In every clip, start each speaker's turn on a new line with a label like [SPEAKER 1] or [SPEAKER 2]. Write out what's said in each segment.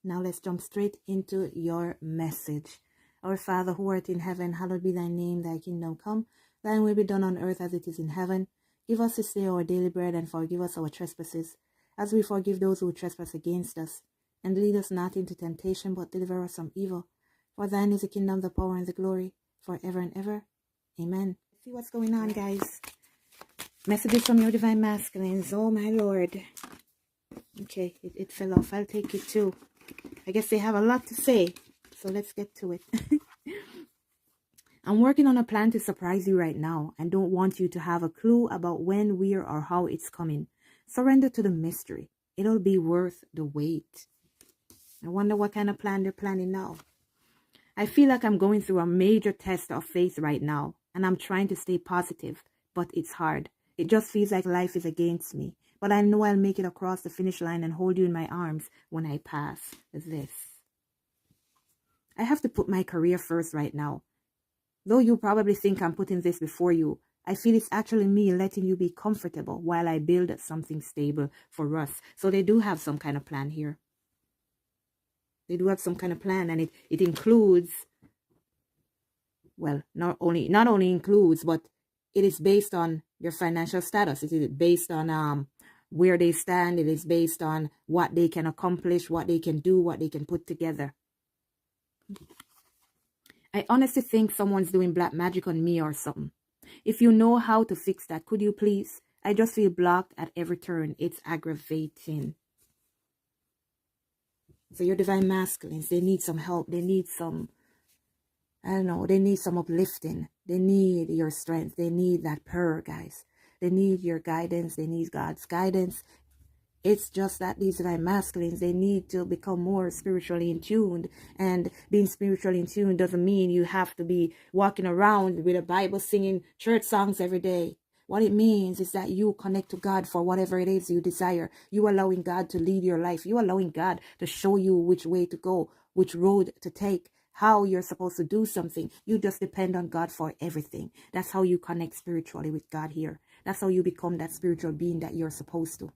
[SPEAKER 1] Now let's jump straight into your message. Our Father who art in heaven, hallowed be thy name, thy kingdom come. Thine will be done on earth as it is in heaven. Give us this day our daily bread, and forgive us our trespasses, as we forgive those who trespass against us. And lead us not into temptation, but deliver us from evil. For thine is the kingdom, the power, and the glory, forever and ever. Amen. See what's going on, guys. Messages from your divine masculines. Oh, my Lord. Okay, it fell off. I'll take it too. I guess they have a lot to say, so let's get to it. I'm working on a plan to surprise you right now and don't want you to have a clue about when, where, or how it's coming. Surrender to the mystery. It'll be worth the wait. I wonder what kind of plan they're planning now. I feel like I'm going through a major test of faith right now, and I'm trying to stay positive, but it's hard. It just feels like life is against me, but I know I'll make it across the finish line and hold you in my arms when I pass this. I have to put my career first right now. Though you probably think I'm putting this before you, I feel it's actually me letting you be comfortable while I build something stable for us. So they do have some kind of plan here. They do have some kind of plan, and it includes, well, not only includes, but it is based on your financial status. It is based on where they stand. It is based on what they can accomplish, what they can do, what they can put together. I honestly think someone's doing black magic on me or something. If you know how to fix that, could you please? I just feel blocked at every turn. It's aggravating. So your divine masculines, they need some help. They need some, I don't know, they need some uplifting. They need your strength. They need that prayer, guys. They need your guidance. They need God's guidance. It's just that these divine masculines, they need to become more spiritually in tune. And being spiritually in tune doesn't mean you have to be walking around with a Bible singing church songs every day. What it means is that you connect to God for whatever it is you desire. You allowing God to lead your life. You allowing God to show you which way to go, which road to take, how you're supposed to do something. You just depend on God for everything. That's how you connect spiritually with God here. That's how you become that spiritual being that you're supposed to.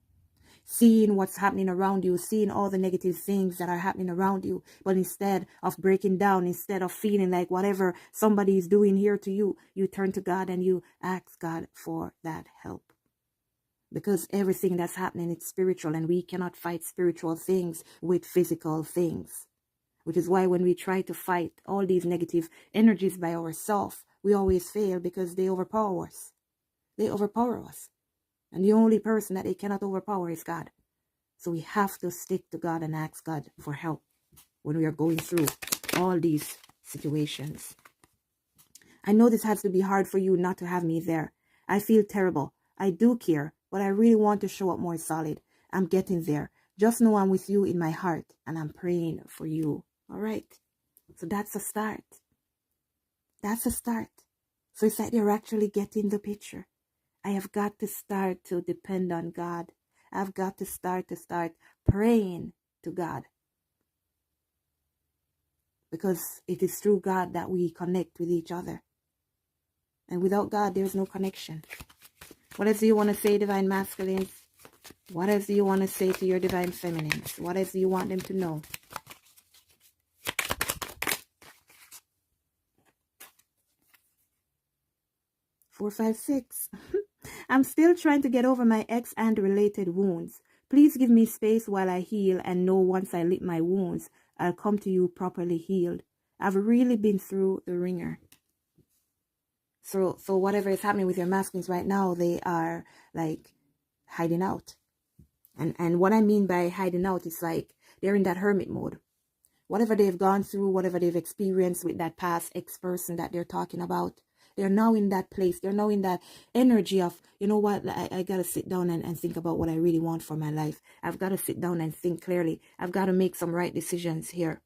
[SPEAKER 1] Seeing what's happening around you, seeing all the negative things that are happening around you. But instead of breaking down, instead of feeling like whatever somebody is doing here to you, you turn to God and you ask God for that help. Because everything that's happening, it's spiritual, and we cannot fight spiritual things with physical things. Which is why when we try to fight all these negative energies by ourselves, we always fail because they overpower us. They overpower us. And the only person that they cannot overpower is God. So we have to stick to God and ask God for help when we are going through all these situations. I know this has to be hard for you not to have me there. I feel terrible. I do care, but I really want to show up more solid. I'm getting there. Just know I'm with you in my heart, and I'm praying for you. All right. So that's a start. That's a start. So it's like they're actually getting the picture. I have got to start to depend on God. I've got to start praying to God. Because it is through God that we connect with each other. And without God, there's no connection. What else do you want to say, divine masculines? What else do you want to say to your divine feminines? What else do you want them to know? Four, 5, 6. I'm still trying to get over my ex and related wounds. Please give me space while I heal, and know once I lick my wounds, I'll come to you properly healed. I've really been through the ringer. So whatever is happening with your masculines right now, they are like hiding out. And what I mean by hiding out is like they're in that hermit mode. Whatever they've gone through, whatever they've experienced with that past ex-person that they're talking about, they're now in that place. They're now in that energy of, you know what, I got to sit down and think about what I really want for my life. I've got to sit down and think clearly. I've got to make some right decisions here.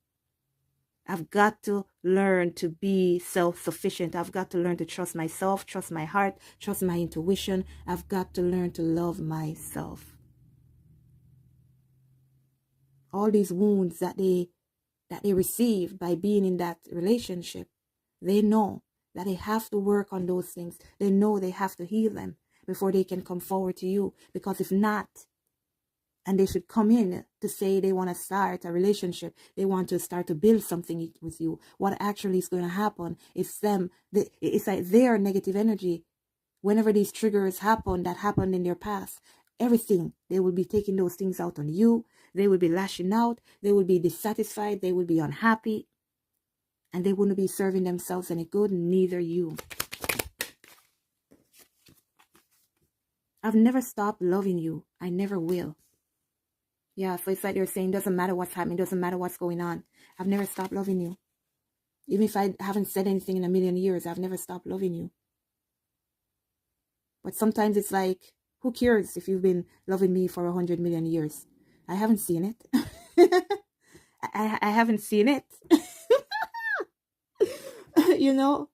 [SPEAKER 1] I've got to learn to be self-sufficient. I've got to learn to trust myself, trust my heart, trust my intuition. I've got to learn to love myself. All these wounds that they receive by being in that relationship, they know that they have to work on those things. They know they have to heal them before they can come forward to you. Because if not, and they should come in to say they want to start a relationship, they want to start to build something with you, what actually is going to happen is it's like their negative energy. Whenever these triggers happen that happened in their past, everything, they will be taking those things out on you. They will be lashing out. They will be dissatisfied. They will be unhappy. And they wouldn't be serving themselves any good, neither you. I've never stopped loving you. I never will. Yeah, so it's like you're saying, doesn't matter what's happening, doesn't matter what's going on. I've never stopped loving you. Even if I haven't said anything in a million years, I've never stopped loving you. But sometimes it's like, who cares if you've been loving me for 100 million years? I haven't seen it. I haven't seen it. You know,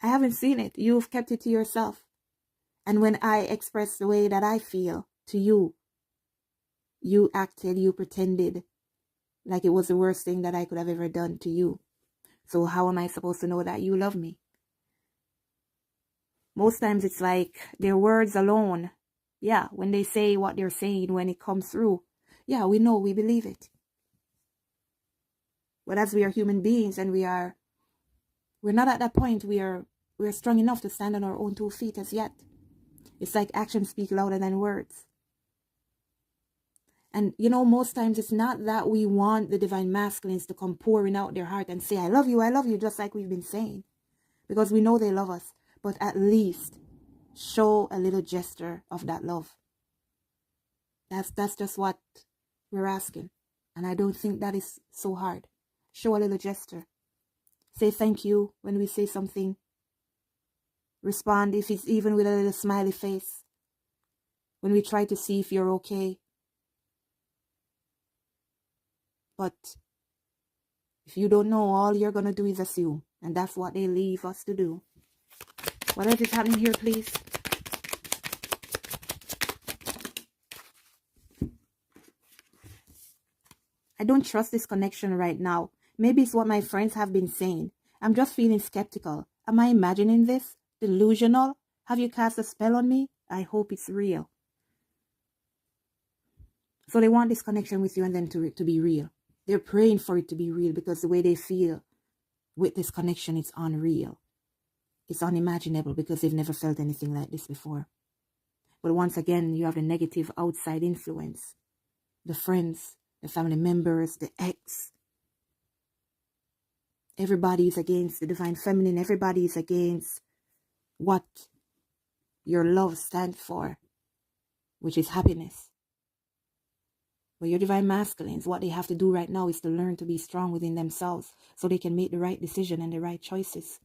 [SPEAKER 1] I haven't seen it. You've kept it to yourself. And when I express the way that I feel to you, you acted, you pretended like it was the worst thing that I could have ever done to you. So how am I supposed to know that you love me? Most times it's like their words alone. Yeah, when they say what they're saying, when it comes through, yeah, we know, we believe it. But as we are human beings and we're not at that point, we're strong enough to stand on our own 2 feet as yet. It's like actions speak louder than words. And you know, most times it's not that we want the divine masculines to come pouring out their heart and say, I love you, just like we've been saying. Because we know they love us. But at least show a little gesture of that love. That's just what we're asking. And I don't think that is so hard. Show a little gesture. Say thank you when we say something. Respond if it's even with a little smiley face. When we try to see if you're okay. But if you don't know, all you're going to do is assume. And that's what they leave us to do. What else is happening here, please? I don't trust this connection right now. Maybe it's what my friends have been saying. I'm just feeling skeptical. Am I imagining this? Delusional? Have you cast a spell on me? I hope it's real. So they want this connection with you and then to be real. They're praying for it to be real because the way they feel with this connection is unreal. It's unimaginable because they've never felt anything like this before. But once again, you have the negative outside influence. The friends, the family members, the ex. Everybody is against the divine feminine. Everybody is against what your love stands for, which is happiness. But your divine masculines, what they have to do right now is to learn to be strong within themselves so they can make the right decision and the right choices.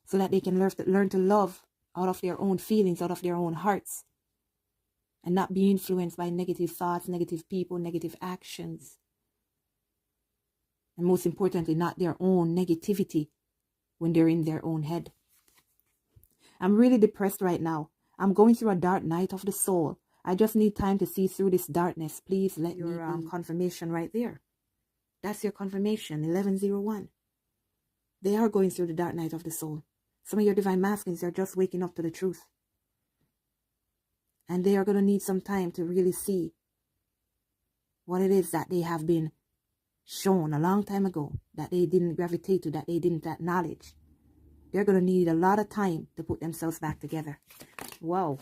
[SPEAKER 1] So that they can learn to love out of their own feelings, out of their own hearts. And not be influenced by negative thoughts, negative people, negative actions. And most importantly, not their own negativity when they're in their own head. I'm really depressed right now. I'm going through a dark night of the soul. I just need time to see through this darkness. Please let me confirmation right there. That's your confirmation, 1101. They are going through the dark night of the soul. Some of your divine masculines are just waking up to the truth. And they are going to need some time to really see what it is that they have been shown a long time ago, that they didn't gravitate to, that they didn't acknowledge. They're going to need a lot of time to put themselves back together. Wow.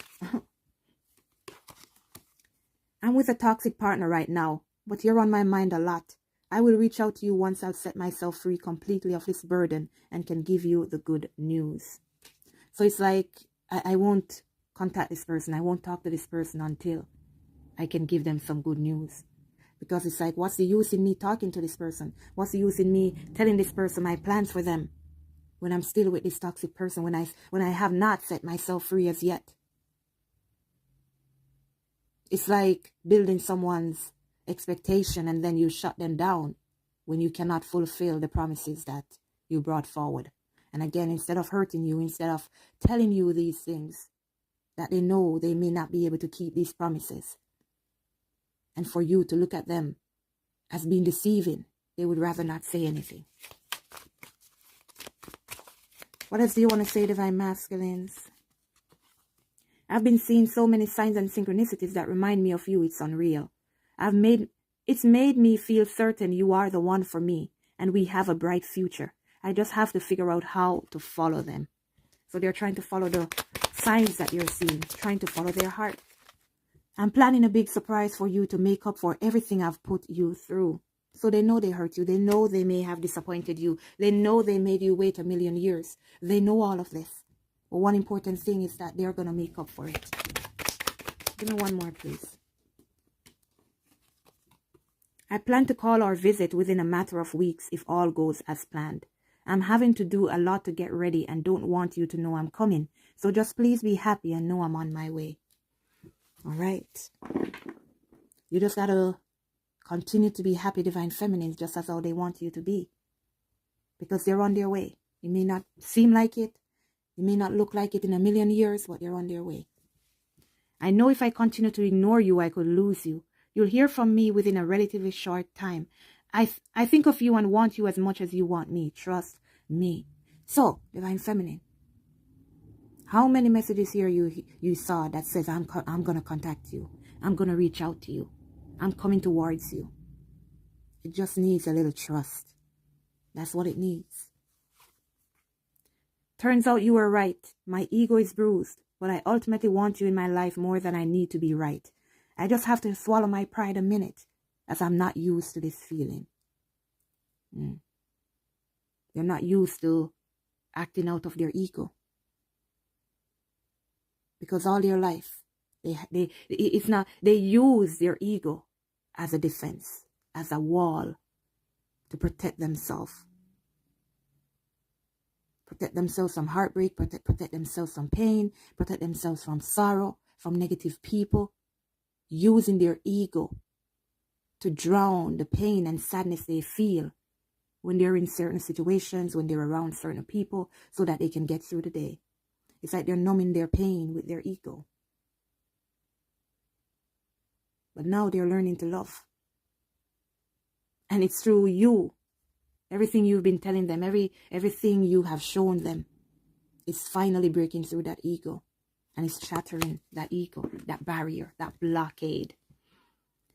[SPEAKER 1] I'm with a toxic partner right now, but you're on my mind a lot. I will reach out to you once I've set myself free completely of this burden and can give you the good news. So it's like, I won't contact this person. I won't talk to this person until I can give them some good news. Because it's like, what's the use in me talking to this person? What's the use in me telling this person my plans for them when I'm still with this toxic person, when I have not set myself free as yet? It's like building someone's expectation and then you shut them down when you cannot fulfill the promises that you brought forward. And again, instead of hurting you, instead of telling you these things that they know they may not be able to keep these promises, and for you to look at them as being deceiving, they would rather not say anything. What else do you want to say, divine masculines? I've been seeing so many signs and synchronicities that remind me of you. It's unreal. It's made me feel certain you are the one for me and we have a bright future. I just have to figure out how to follow them. So they're trying to follow the signs that you're seeing, trying to follow their heart. I'm planning a big surprise for you to make up for everything I've put you through. So they know they hurt you. They know they may have disappointed you. They know they made you wait 1,000,000 years. They know all of this. But one important thing is that they're going to make up for it. Give me one more, please. I plan to call or visit within a matter of weeks if all goes as planned. I'm having to do a lot to get ready and don't want you to know I'm coming. So just please be happy and know I'm on my way. All right. You just got to continue to be happy, divine feminines, just as how they want you to be. Because they're on their way. It may not seem like it. It may not look like it in 1,000,000 years, but they're on their way. I know if I continue to ignore you, I could lose you. You'll hear from me within a relatively short time. I think of you and want you as much as you want me. Trust me. So, divine feminine, how many messages here you saw that says I'm going to contact you. I'm going to reach out to you. I'm coming towards you. It just needs a little trust. That's what it needs. Turns out you were right. My ego is bruised, but I ultimately want you in my life more than I need to be right. I just have to swallow my pride a minute, as I'm not used to this feeling. They're not used to acting out of their ego. Because all their life, they use their ego as a defense, as a wall to protect themselves. Protect themselves from heartbreak, protect themselves from pain, protect themselves from sorrow, from negative people, using their ego to drown the pain and sadness they feel when they're in certain situations, when they're around certain people, so that they can get through the day. It's like they're numbing their pain with their ego. But now they're learning to love. And it's through you. Everything you've been telling them, everything you have shown them, is finally breaking through that ego. And it's shattering that ego, that barrier, that blockade.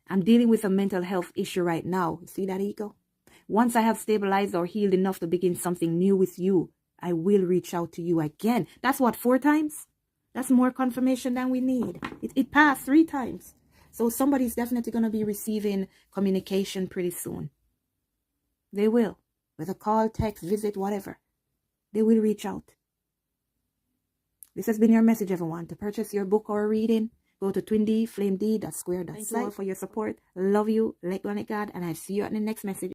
[SPEAKER 1] I'm dealing with a mental health issue right now. See that ego? Once I have stabilized or healed enough to begin something new with you, I will reach out to you again. That's what, 4 times? That's more confirmation than we need. It passed 3 times. So somebody's definitely going to be receiving communication pretty soon. They will. Whether call, text, visit, whatever. They will reach out. This has been your message, everyone. To purchase your book or reading, go to twindflamed.square.site. Thank you all for your support. Love you. Let go, let God. And I see you at the next message.